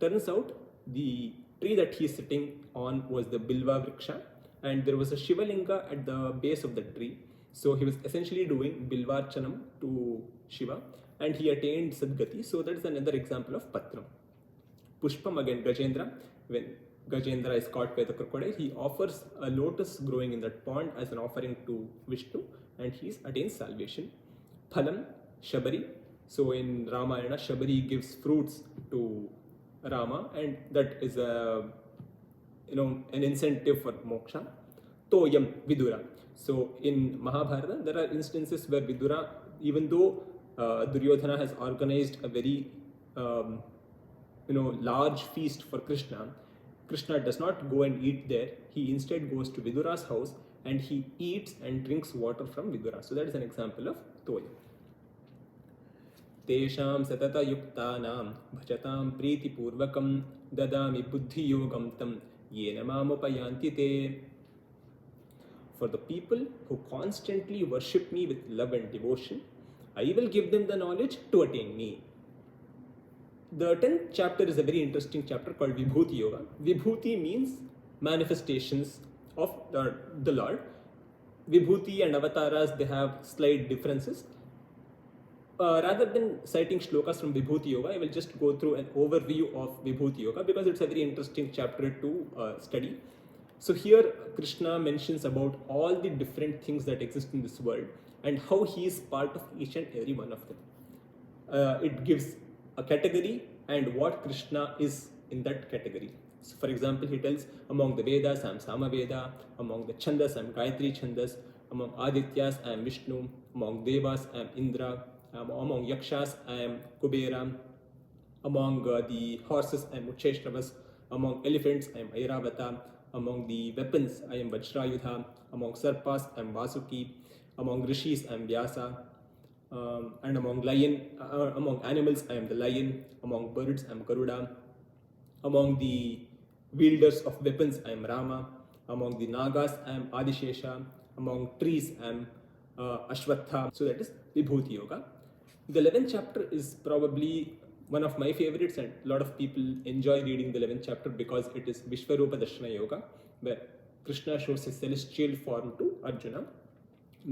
Turns out the tree that he is sitting on was the Bilva Vriksha, and there was a Shivalinga at the base of the tree. So he was essentially doing Bilvarchanam to Shiva, and he attained Sadgati. So that is another example of Patram. Pushpam, again, Gajendra. When Gajendra is caught by the crocodile, he offers a lotus growing in that pond as an offering to Vishnu, and he attains salvation. Phalam, Shabari. So in Ramayana, Shabari gives fruits to Rama, and that is an incentive for moksha. Toyam, Vidura. So in Mahabharata, there are instances where Vidura, even though Duryodhana has organized a very large feast for Krishna, Krishna does not go and eat there. He instead goes to Vidura's house and he eats and drinks water from Vidura. So that is an example of Toyam. Tesham satata yuktanam bhajatam priti purvakam dadami buddhi yogam tam yena mamupayanti te. For the people who constantly worship me with love and devotion, I will give them the knowledge to attain me. The 10th chapter is a very interesting chapter called Vibhuti Yoga. Vibhuti means manifestations of the Lord. Vibhuti and avatars, they have slight differences. Rather than citing shlokas from Vibhuti Yoga, I will just go through an overview of Vibhuti Yoga because it's a very interesting chapter to study. So here Krishna mentions about all the different things that exist in this world and how he is part of each and every one of them. It gives a category and what Krishna is in that category. So for example, he tells among the Vedas I am Samaveda, among the Chandas I am Gayatri Chandas, among Adityas I am Vishnu, among Devas I am Indra, among Yakshas I am Kubera, among the horses I am Ucheshravas, among elephants I am Airavata, among the weapons I am Vajrayudha, among Sarpas I am Vasuki, among Rishis I am Vyasa, and among animals I am the lion, among birds I am Garuda, among the wielders of weapons I am Rama, among the Nagas I am Adishesha, among trees I am Ashwatha. So that is Vibhuti Yoga. The 11th chapter is probably one of my favorites, and a lot of people enjoy reading the 11th chapter because it is Vishwarupa Darshana Yoga, where Krishna shows his celestial form to Arjuna.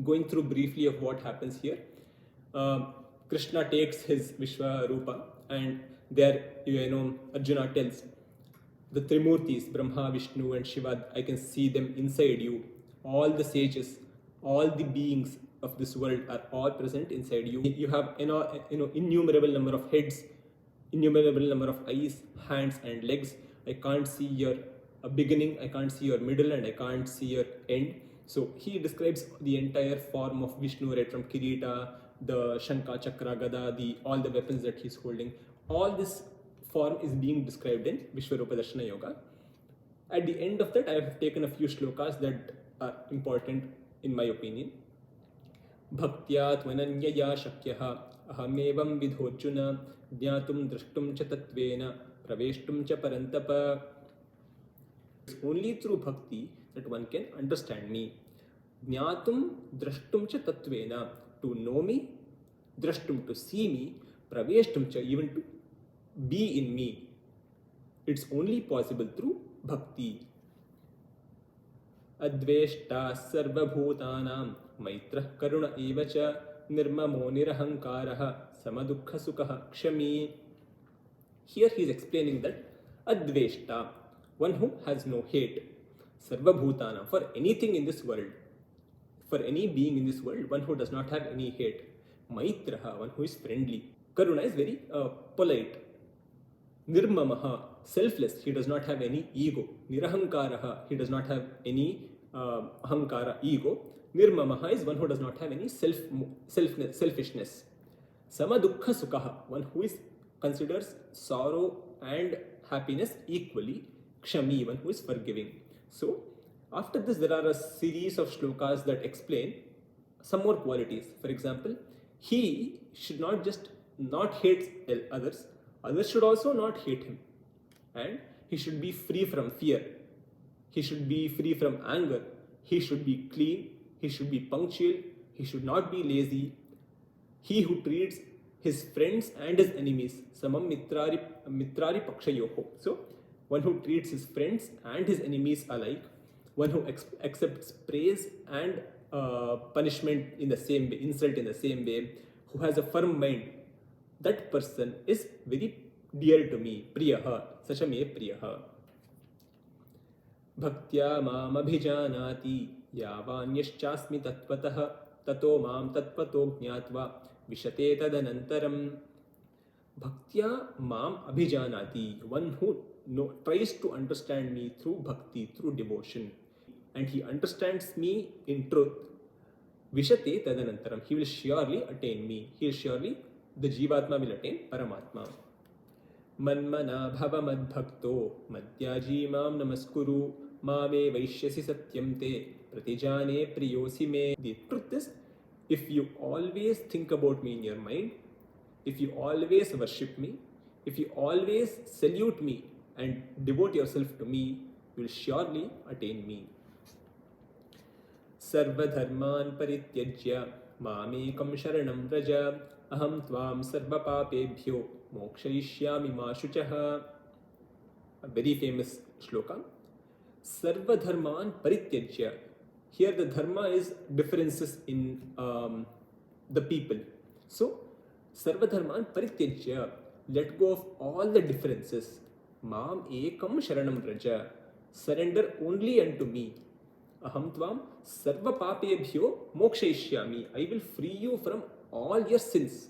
Going through briefly of what happens here. Krishna takes his Vishwarupa and there, Arjuna tells the Trimurtis, Brahma, Vishnu and Shiva, I can see them inside you. All the sages, all the beings of this world are all present inside you. You have innumerable number of heads, innumerable number of eyes, hands and legs. I can't see your beginning, I can't see your middle, and I can't see your end. So he describes the entire form of Vishnu, right from Kirita, the Shankha, Chakra, Gada, all the weapons that he's holding. All this form is being described in Vishwarupa Darshana Yoga. At the end of that, I have taken a few shlokas that are important in my opinion. Bhaktya tvananyaya shakyaha ahamevam vidhojjuna jnatum drashtum cha tatvena praveshtum cha parantapa. It's only through bhakti that one can understand me. Jnatum drashtum cha tatvena, to know me, drashtum to see me, praveshtum cha even to be in me. It's only possible through bhakti. Adveshta sarvabhutanam maitrah karuna evacha nirmamo nirahankaraha samadukha sukha kshami. Here he is explaining that Adveshta, one who has no hate, sarvabhutanam, for anything in this world, for any being in this world, one who does not have any hate. Maitraha, one who is friendly. Karuna is very polite. Nirmamaha, selfless, he does not have any ego. Nirahankaraha, he does not have any ahankara, ego. Nirmamaha is one who does not have any selfishness. Samadukha sukha, one who considers sorrow and happiness equally. Kshami, one who is forgiving. So, after this, there are a series of shlokas that explain some more qualities. For example, he should not just not hate others, others should also not hate him. And he should be free from fear. He should be free from anger. He should be clean. He should be punctual. He should not be lazy. He who treats his friends and his enemies, samam mitrari pakshayoho. So, one who treats his friends and his enemies alike, one who accepts praise and punishment in the same way, insult in the same way, who has a firm mind, that person is very dear to me. Priyaha, sacha me priyaha. Bhaktya mam abhijanati yavanyaschasmi tatvatah tato mam tatvato jnatva vishate tadanantaram. Bhaktya mam abhijanati, one who tries to understand me through bhakti, through devotion, and he understands me in truth. Vishate tadanantaram, he will surely attain me. He will surely, the Jivatma will attain Paramatma. Manmana bhava madbhakto madhyaji mam namaskuru mame vaishyasi satyam te pratijane priyosi me. The truth is, if you always think about me in your mind, if you always worship me, if you always salute me and devote yourself to me, you will surely attain me. Sarva dharman parityajya मामेकं शरणं व्रज अहं त्वां सर्वपापेभ्यो मोक्षयिष्यामि मा शुचः. A very famous shloka. Sarva dharman parityajya. Here the dharma is differences in the people. So, sarva dharman parityajya. Let go of all the differences. Mam ekam sharanam vraja. Surrender only unto me. Aham tvam sarva papebhyo mokshayishyami. I will free you from all your sins.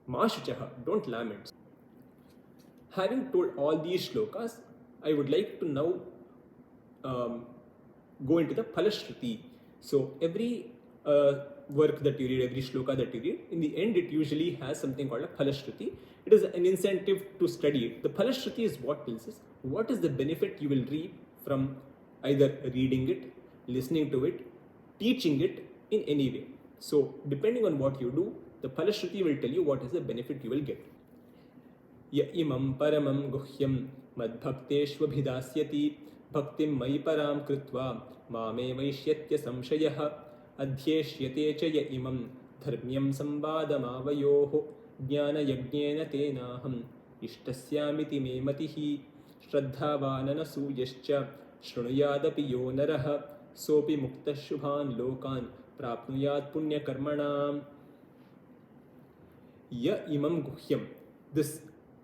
Ma shuchaha. Don't lament. Having told all these shlokas, I would like to now go into the Phalashruti. So every work that you read, every shloka that you read, in the end it usually has something called a Phalashruti. It is an incentive to study it. The Phalashruti is what tells us what is the benefit you will reap from either reading it, listening to it, teaching it in any way. So depending on what you do, the Phalashruti will tell you what is the benefit you will get. य इमं परमं गुह्यं मद्भक्तेष्वभिधास्यति भक्तिं मयि परां कृत्वा मामे वैष्यत्य संशयः अध्येष्यते च य इमं धर्म्यं संवादमावयोः ज्ञानयज्ञेन तेनाहम् इष्टस्यामिति मे मतिः श्रद्धावाननसूयश्च शृणुयादपि यो नरः सोऽपि मुक्तः शुभान् लोकान् प्राप्नुयात् पुण्यकर्मणाम्. य इमं गुह्यं. This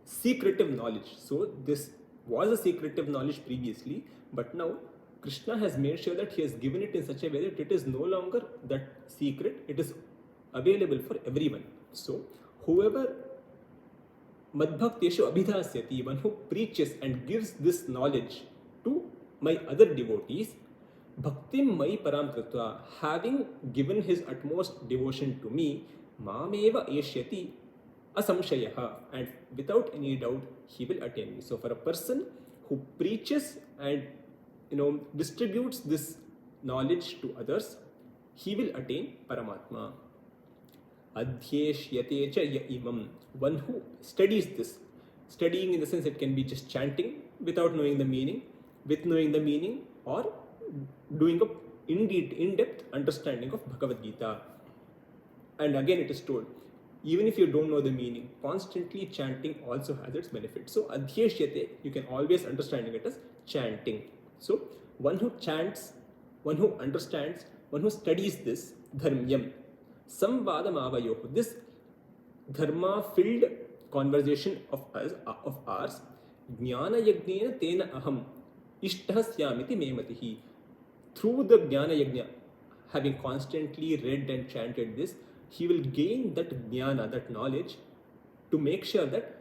secretive knowledge. So this was a secretive knowledge previously, but now Krishna has made sure that he has given it in such a way that it is no longer that secret, it is available for everyone. So whoever madbhakteshu abhidhasyati, one who preaches and gives this knowledge to my other devotees, bhaktim mai param kritva, having given his utmost devotion to me, mameva eshyati asamshayaha, and without any doubt he will attain me. So for a person who preaches and distributes this knowledge to others, he will attain Paramatma. Adhyeshyate cha ya imam, one who studies this. Studying in the sense it can be just chanting without knowing the meaning, with knowing the meaning, or doing a in-depth understanding of Bhagavadgeetha. And again it is told, even if you don't know the meaning, constantly chanting also has its benefit. So adhyeshyate, you can always understand it as chanting. So one who chants, one who understands, one who studies this dharmyam samvadamavayoh, this dharma filled conversation of ours, jnana yagnena tena aham ishtahasyamiti me matihi. Through the jnana yagna, having constantly read and chanted this, he will gain that jnana, that knowledge, to make sure that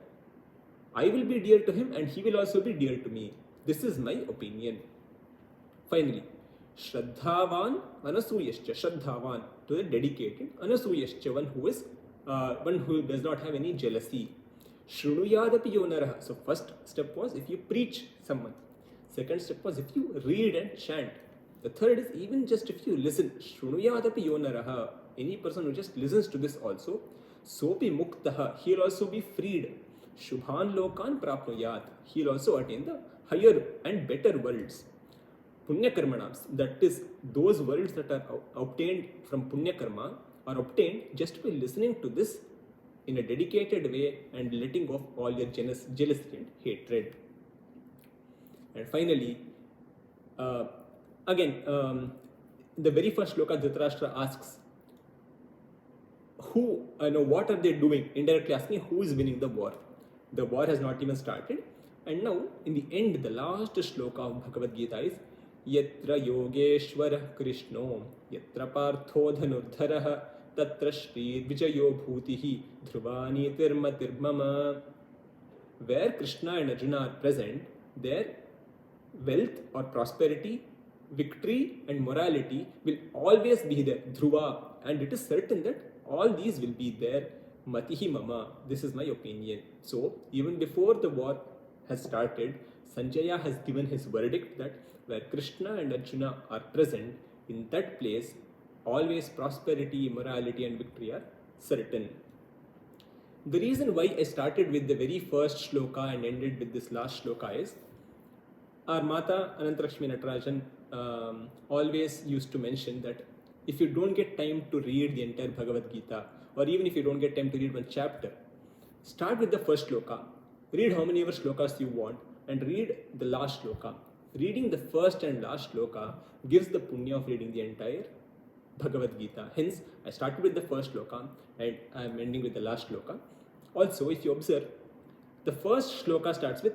I will be dear to him and he will also be dear to me. This is my opinion. Finally, Shraddhavan anasuyascha, Shraddhavan, to the dedicated, anasuyascha, one who does not have any jealousy. Shrunuyadapi yonaraha. So first step was if you preach someone. Second step was if you read and chant. The third is even just if you listen. Shrunuyadapi yonaraha. Any person who just listens to this also, sopi muktaha, he'll also be freed. Shubhan lokan prapnuyat, he'll also attain the higher and better worlds. Punya karmanams, that is, those worlds that are obtained from punya karma are obtained just by listening to this in a dedicated way and letting off all your jealousy and hatred. And finally, the very first shloka Dhritarashtra asks, what are they doing? Indirectly asking who is winning the war. The war has not even started. And now, in the end, the last shloka of Bhagavad-Gita is Yatra Yogeshwara Krishno Yatra Partho Dhanurdharaha Tatra Shri Vijayo Bhutihi Dhruvani Tirma Tirmama. Where Krishna and Arjuna are present, their wealth or prosperity, victory and morality will always be there. Dhruva. And it is certain that all these will be there. Matihi mama. This is my opinion. So, even before the war has started, Sanjaya has given his verdict that where Krishna and Arjuna are present, in that place, always prosperity, morality and victory are certain. The reason why I started with the very first shloka and ended with this last shloka is, our Mata Anantarakshmi Natarajan always used to mention that if you don't get time to read the entire Bhagavad Gita, or even if you don't get time to read one chapter, start with the first shloka, read how many ever shlokas you want, and read the last shloka. Reading the first and last shloka gives the punya of reading the entire Bhagavad Gita. Hence, I started with the first shloka and I am ending with the last shloka. Also, if you observe, the first shloka starts with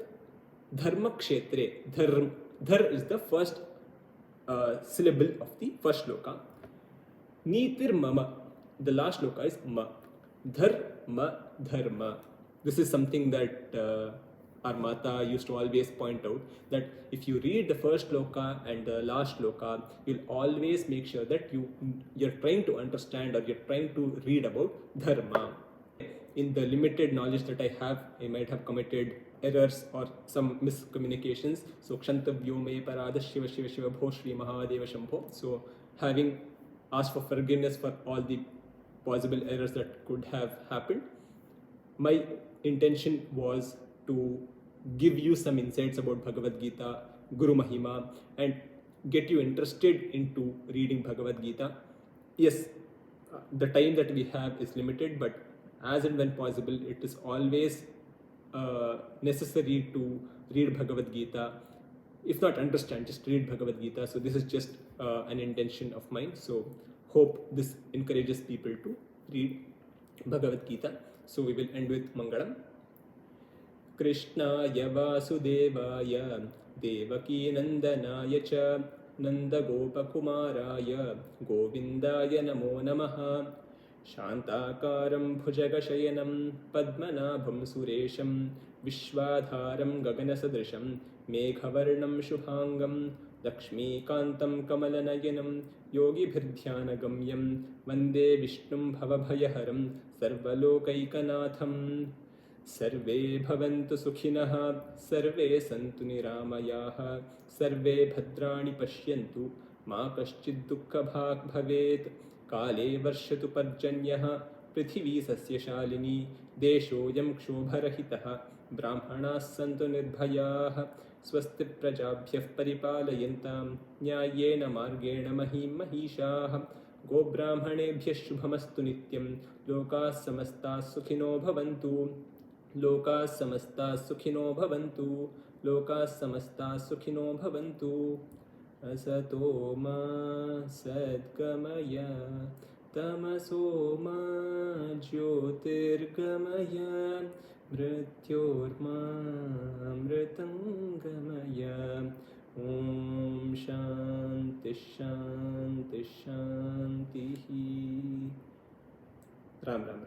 Dharma Kshetre. Dhar is the first syllable of the first shloka. Nitir Mama. The last shloka is Ma. Dharma Dharma. This is something that our Mata used to always point out, that if you read the first shloka and the last shloka, you'll always make sure that you're trying to understand or you're trying to read about Dharma. In the limited knowledge that I have, I might have committed errors or some miscommunications. So, Kshantabhyo me parada Shiva Shiva Shiva Bho Shri Mahadeva Shambho. So, having asked for forgiveness for all the possible errors that could have happened, my intention was to give you some insights about Bhagavad Gita, Guru Mahima, and get you interested into reading Bhagavad Gita. Yes, the time that we have is limited, but as and when possible, it is always necessary to read Bhagavad Gita. If not understand, just read Bhagavad Gita. So this is just an intention of mine. So hope this encourages people to read Bhagavad Gita. So we will end with Mangalam. Krishnaya Vasudevaya Devaki Nandanaya Cha Nanda Gopakumaraya Govindaya Namo Namaha Shantakaram Bhujagashayanam Padmanabham Suresham Vishwadharam Gaganasadrisham Meghavarnam Shubhangam Lakshmikantam Kamalanayanam Yogibhirdhyanagamyam Vande Vishnum Bhavabhayaharam Sarvalokaikanaatham Sarve bhavantu sukhinah sarve santu niramayaah sarve bhadrani pashyantu ma kaschid dukkha bhag bhavet kale varshatu parjanyah prithvi sasya shalini deshoyam kshobarahitah brahmanas santu nirbhayaah swasti prajabhyah paripalayantam nyayena margena mahim mahishaah go brahmanebhyah shubhamastu nityam lokas samastas sukhino bhavantu Loka samasta sukhino bhavantu. Loka samasta sukhino bhavantu. Asato ma sadgamaya. Tamaso ma jyotirgamaya. Mrityorma amritangamaya. Om Shanti Shanti Shanti. Ram Ram.